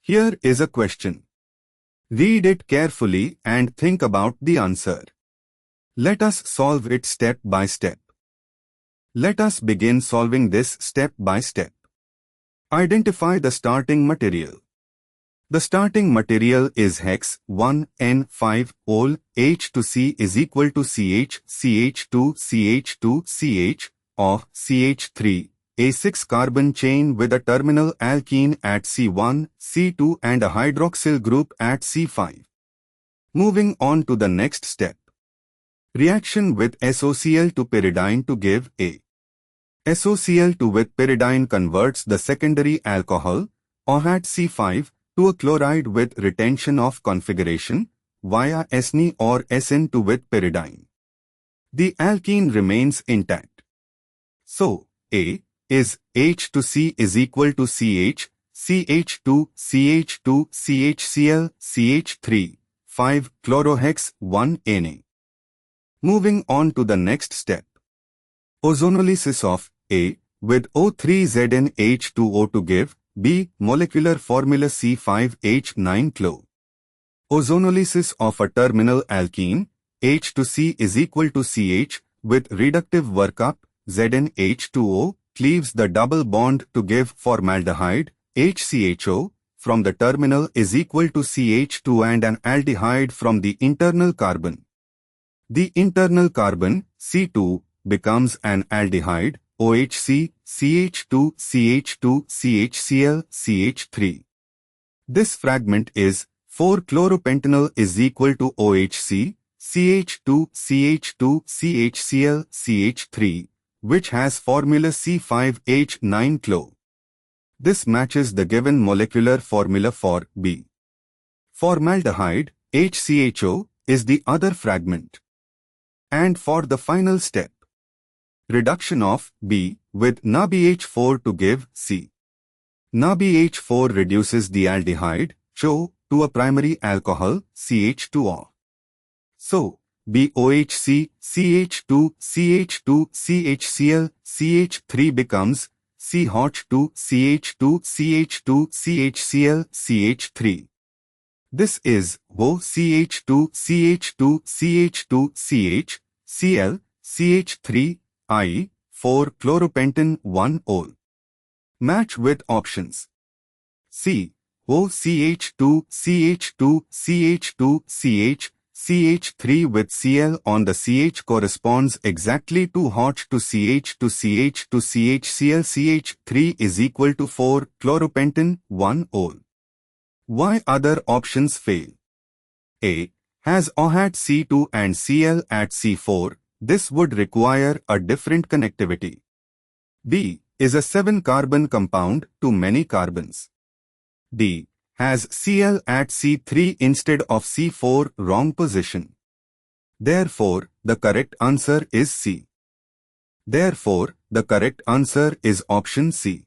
Here is a question. Read it carefully and think about the answer. Let us solve it step by step. Let us begin solving this step by step. Identify the starting material. The starting material is hex-1-en-5-ol. H2C is equal to CH, CH2, CH2, CH, of CH3, a 6-carbon chain with a terminal alkene at C1, C2 and a hydroxyl group at C5. Moving on to the next step. Reaction with SOCl to pyridine to give a SOCl2 with pyridine converts the secondary alcohol, or at C5, to a chloride with retention of configuration, via SNE or SN2 with pyridine. The alkene remains intact. So, A is H2C is equal to CH, CH2, CH2, CHCl, CH3, 5-chlorohex-1-Na. Moving on to the next step. Ozonolysis of A with O3ZnH2O to give B molecular formula C5H9-chlor. Ozonolysis of a terminal alkene H2C is equal to CH with reductive workup ZnH2O cleaves the double bond to give formaldehyde HCHO from the terminal is equal to CH2 and an aldehyde from the internal carbon. The internal carbon C2 becomes an aldehyde OHC, CH2, CH2, CHCl, CH3. This fragment is 4-chloropentanol is equal to OHC, CH2, CH2, CHCl, CH3, which has formula C5H9-chlor. This matches the given molecular formula for B. Formaldehyde, HCHO, is the other fragment. And for the final step, reduction of B with NaBH4 to give C. NaBH4 reduces the aldehyde, CHO, to a primary alcohol, CH2O. So, BOHC, CH2, CH2, CHCl, CH3 becomes CH2, CH2, CH2, CHCl, CH3. This is OCH2, CH2, CH2, CH, Cl, CH3, I, 4-chloropentan-1-ol. Match with options. C, OCH2, CH2, CH2, CH, CH3 with Cl on the CH corresponds exactly to H to CH to CH to CHCl. CH3 is equal to 4-chloropentan-1-ol. Why other options fail? A has OH at C2 and Cl at C4. This would require a different connectivity. B is a 7-carbon compound to many carbons. D has Cl at C3 instead of C4, wrong position. Therefore, the correct answer is C. Therefore, the correct answer is option C.